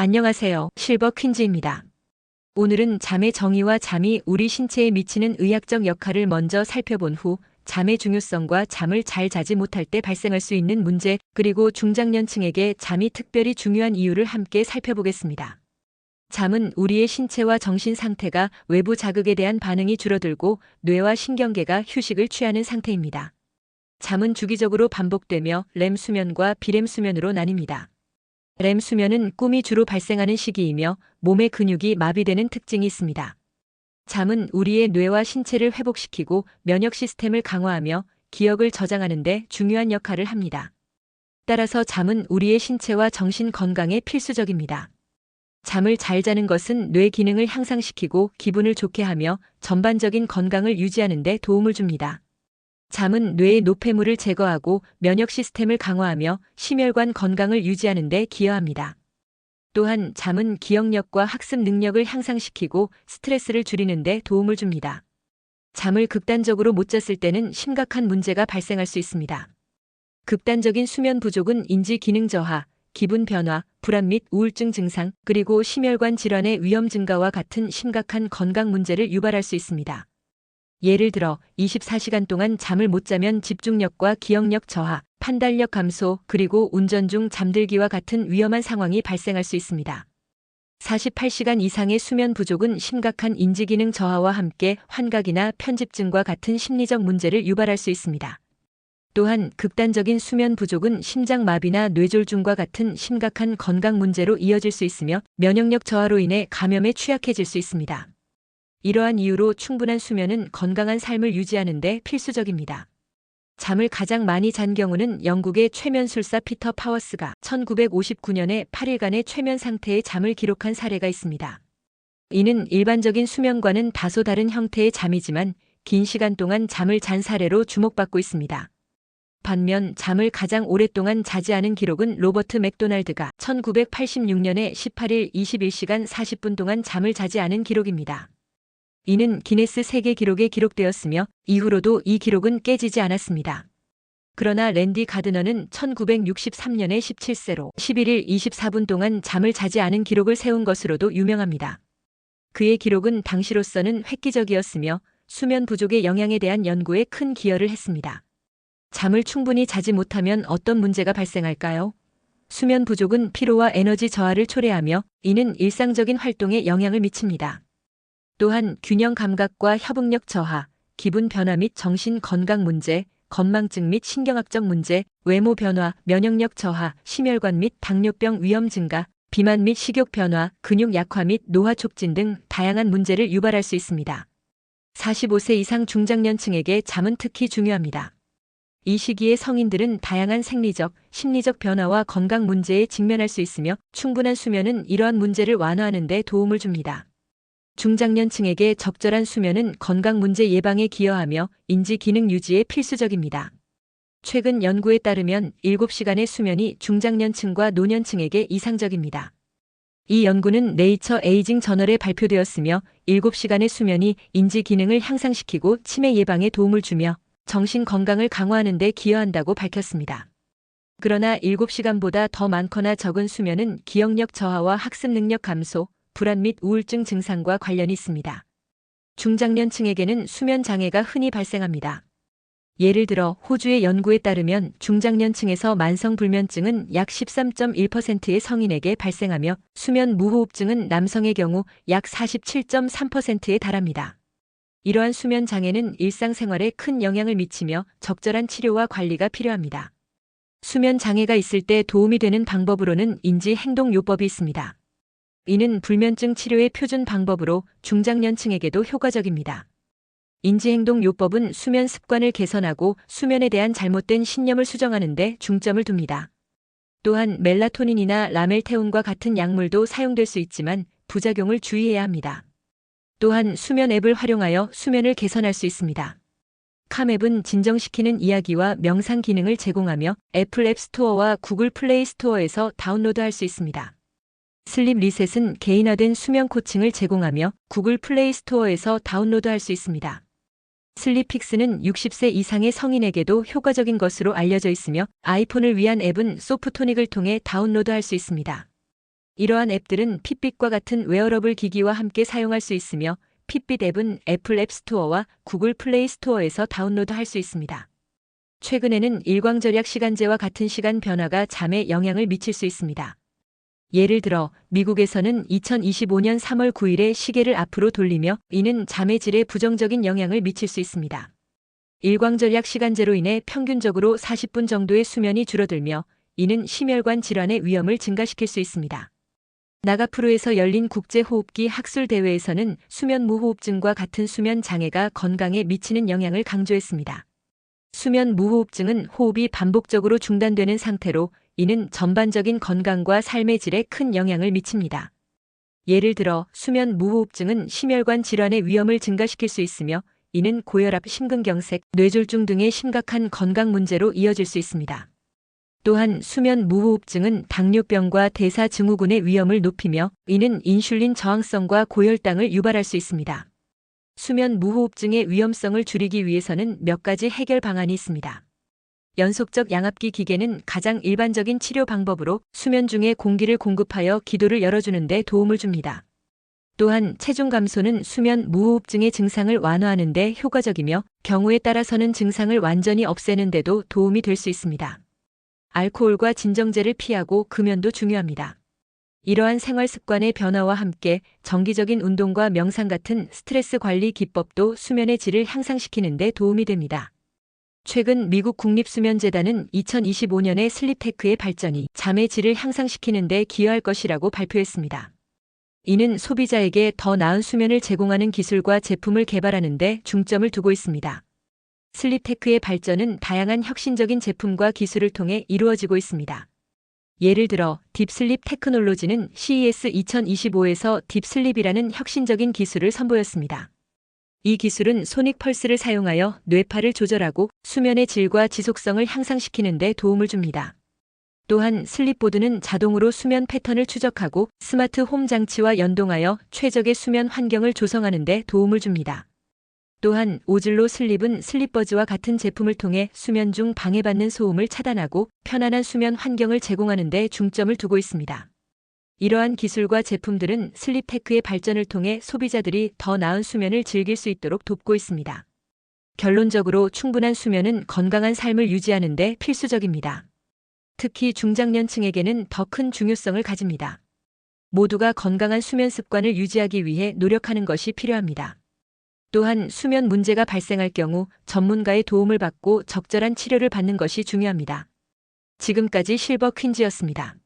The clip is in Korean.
안녕하세요. 실버 퀸즈입니다. 오늘은 잠의 정의와 잠이 우리 신체에 미치는 의학적 역할을 먼저 살펴본 후 잠의 중요성과 잠을 잘 자지 못할 때 발생할 수 있는 문제, 그리고 중장년층에게 잠이 특별히 중요한 이유를 함께 살펴보겠습니다. 잠은 우리의 신체와 정신 상태가 외부 자극에 대한 반응이 줄어들고 뇌와 신경계가 휴식을 취하는 상태입니다. 잠은 주기적으로 반복되며 렘 수면과 비렘 수면으로 나뉩니다. 렘 수면은 꿈이 주로 발생하는 시기이며 몸의 근육이 마비되는 특징이 있습니다. 잠은 우리의 뇌와 신체를 회복시키고 면역 시스템을 강화하며 기억을 저장하는 데 중요한 역할을 합니다. 따라서 잠은 우리의 신체와 정신 건강에 필수적입니다. 잠을 잘 자는 것은 뇌 기능을 향상시키고 기분을 좋게 하며 전반적인 건강을 유지하는 데 도움을 줍니다. 잠은 뇌의 노폐물을 제거하고 면역 시스템을 강화하며 심혈관 건강을 유지하는 데 기여합니다. 또한 잠은 기억력과 학습 능력을 향상시키고 스트레스를 줄이는 데 도움을 줍니다. 잠을 극단적으로 못 잤을 때는 심각한 문제가 발생할 수 있습니다. 극단적인 수면 부족은 인지 기능 저하, 기분 변화, 불안 및 우울증 증상, 그리고 심혈관 질환의 위험 증가와 같은 심각한 건강 문제를 유발할 수 있습니다. 예를 들어 24시간 동안 잠을 못 자면 집중력과 기억력 저하, 판단력 감소, 그리고 운전 중 잠들기와 같은 위험한 상황이 발생할 수 있습니다. 48시간 이상의 수면 부족은 심각한 인지기능 저하와 함께 환각이나 편집증과 같은 심리적 문제를 유발할 수 있습니다. 또한 극단적인 수면 부족은 심장마비나 뇌졸중과 같은 심각한 건강 문제로 이어질 수 있으며 면역력 저하로 인해 감염에 취약해질 수 있습니다. 이러한 이유로 충분한 수면은 건강한 삶을 유지하는 데 필수적입니다. 잠을 가장 많이 잔 경우는 영국의 최면술사 피터 파워스가 1959년에 8일간의 최면 상태의 잠을 기록한 사례가 있습니다. 이는 일반적인 수면과는 다소 다른 형태의 잠이지만 긴 시간 동안 잠을 잔 사례로 주목받고 있습니다. 반면 잠을 가장 오랫동안 자지 않은 기록은 로버트 맥도날드가 1986년에 18일 21시간 40분 동안 잠을 자지 않은 기록입니다. 이는 기네스 세계 기록에 기록되었으며 이후로도 이 기록은 깨지지 않았습니다. 그러나 랜디 가드너는 1963년에 17세로 11일 24분 동안 잠을 자지 않은 기록을 세운 것으로도 유명합니다. 그의 기록은 당시로서는 획기적이었으며 수면 부족의 영향에 대한 연구에 큰 기여를 했습니다. 잠을 충분히 자지 못하면 어떤 문제가 발생할까요? 수면 부족은 피로와 에너지 저하를 초래하며 이는 일상적인 활동에 영향을 미칩니다. 또한 균형 감각과 협응력 저하, 기분 변화 및 정신 건강 문제, 건망증 및 신경학적 문제, 외모 변화, 면역력 저하, 심혈관 및 당뇨병 위험 증가, 비만 및 식욕 변화, 근육 약화 및 노화 촉진 등 다양한 문제를 유발할 수 있습니다. 45세 이상 중장년층에게 잠은 특히 중요합니다. 이 시기에 성인들은 다양한 생리적, 심리적 변화와 건강 문제에 직면할 수 있으며 충분한 수면은 이러한 문제를 완화하는 데 도움을 줍니다. 중장년층에게 적절한 수면은 건강 문제 예방에 기여하며 인지 기능 유지에 필수적입니다. 최근 연구에 따르면 7시간의 수면이 중장년층과 노년층에게 이상적입니다. 이 연구는 네이처 에이징 저널에 발표되었으며 7시간의 수면이 인지 기능을 향상시키고 치매 예방에 도움을 주며 정신 건강을 강화하는 데 기여한다고 밝혔습니다. 그러나 7시간보다 더 많거나 적은 수면은 기억력 저하와 학습 능력 감소, 불안 및 우울증 증상과 관련이 있습니다. 중장년층에게는 수면 장애가 흔히 발생합니다. 예를 들어 호주의 연구에 따르면 중장년층에서 만성불면증은 약 13.1%의 성인에게 발생하며 수면 무호흡증은 남성의 경우 약 47.3%에 달합니다. 이러한 수면 장애는 일상생활에 큰 영향을 미치며 적절한 치료와 관리가 필요합니다. 수면 장애가 있을 때 도움이 되는 방법으로는 인지행동요법이 있습니다. 이는 불면증 치료의 표준 방법으로 중장년층에게도 효과적입니다. 인지행동요법은 수면 습관을 개선하고 수면에 대한 잘못된 신념을 수정하는 데 중점을 둡니다. 또한 멜라토닌이나 라멜테온과 같은 약물도 사용될 수 있지만 부작용을 주의해야 합니다. 또한 수면 앱을 활용하여 수면을 개선할 수 있습니다. 캄앱은 진정시키는 이야기와 명상 기능을 제공하며 애플 앱 스토어와 구글 플레이 스토어에서 다운로드할 수 있습니다. 슬립 리셋은 개인화된 수면 코칭을 제공하며 구글 플레이 스토어에서 다운로드할 수 있습니다. 슬립픽스는 60세 이상의 성인에게도 효과적인 것으로 알려져 있으며 아이폰을 위한 앱은 소프토닉을 통해 다운로드할 수 있습니다. 이러한 앱들은 핏빛과 같은 웨어러블 기기와 함께 사용할 수 있으며 핏빛 앱은 애플 앱 스토어와 구글 플레이 스토어에서 다운로드할 수 있습니다. 최근에는 일광절약 시간제와 같은 시간 변화가 잠에 영향을 미칠 수 있습니다. 예를 들어 미국에서는 2025년 3월 9일에 시계를 앞으로 돌리며 이는 잠의 질에 부정적인 영향을 미칠 수 있습니다. 일광절약 시간제로 인해 평균적으로 40분 정도의 수면이 줄어들며 이는 심혈관 질환의 위험을 증가시킬 수 있습니다. 나가프로에서 열린 국제호흡기 학술대회에서는 수면 무호흡증과 같은 수면 장애가 건강에 미치는 영향을 강조했습니다. 수면 무호흡증은 호흡이 반복적으로 중단되는 상태로 이는 전반적인 건강과 삶의 질에 큰 영향을 미칩니다. 예를 들어 수면 무호흡증은 심혈관 질환의 위험을 증가시킬 수 있으며 이는 고혈압, 심근경색, 뇌졸중 등의 심각한 건강 문제로 이어질 수 있습니다. 또한 수면 무호흡증은 당뇨병과 대사증후군의 위험을 높이며 이는 인슐린 저항성과 고혈당을 유발할 수 있습니다. 수면 무호흡증의 위험성을 줄이기 위해서는 몇 가지 해결 방안이 있습니다. 연속적 양압기 기계는 가장 일반적인 치료 방법으로 수면 중에 공기를 공급하여 기도를 열어주는 데 도움을 줍니다. 또한 체중 감소는 수면 무호흡증의 증상을 완화하는 데 효과적이며 경우에 따라서는 증상을 완전히 없애는 데도 도움이 될 수 있습니다. 알코올과 진정제를 피하고 금연도 중요합니다. 이러한 생활 습관의 변화와 함께 정기적인 운동과 명상 같은 스트레스 관리 기법도 수면의 질을 향상시키는 데 도움이 됩니다. 최근 미국 국립수면재단은 2025년에 슬립테크의 발전이 잠의 질을 향상시키는 데 기여할 것이라고 발표했습니다. 이는 소비자에게 더 나은 수면을 제공하는 기술과 제품을 개발하는 데 중점을 두고 있습니다. 슬립테크의 발전은 다양한 혁신적인 제품과 기술을 통해 이루어지고 있습니다. 예를 들어 딥슬립 테크놀로지는 CES 2025에서 딥슬립이라는 혁신적인 기술을 선보였습니다. 이 기술은 소닉 펄스를 사용하여 뇌파를 조절하고 수면의 질과 지속성을 향상시키는 데 도움을 줍니다. 또한 슬립보드는 자동으로 수면 패턴을 추적하고 스마트 홈 장치와 연동하여 최적의 수면 환경을 조성하는 데 도움을 줍니다. 또한 오즐로 슬립은 슬립버즈와 같은 제품을 통해 수면 중 방해받는 소음을 차단하고 편안한 수면 환경을 제공하는 데 중점을 두고 있습니다. 이러한 기술과 제품들은 슬립테크의 발전을 통해 소비자들이 더 나은 수면을 즐길 수 있도록 돕고 있습니다. 결론적으로 충분한 수면은 건강한 삶을 유지하는 데 필수적입니다. 특히 중장년층에게는 더 큰 중요성을 가집니다. 모두가 건강한 수면 습관을 유지하기 위해 노력하는 것이 필요합니다. 또한 수면 문제가 발생할 경우 전문가의 도움을 받고 적절한 치료를 받는 것이 중요합니다. 지금까지 실버 퀸즈였습니다.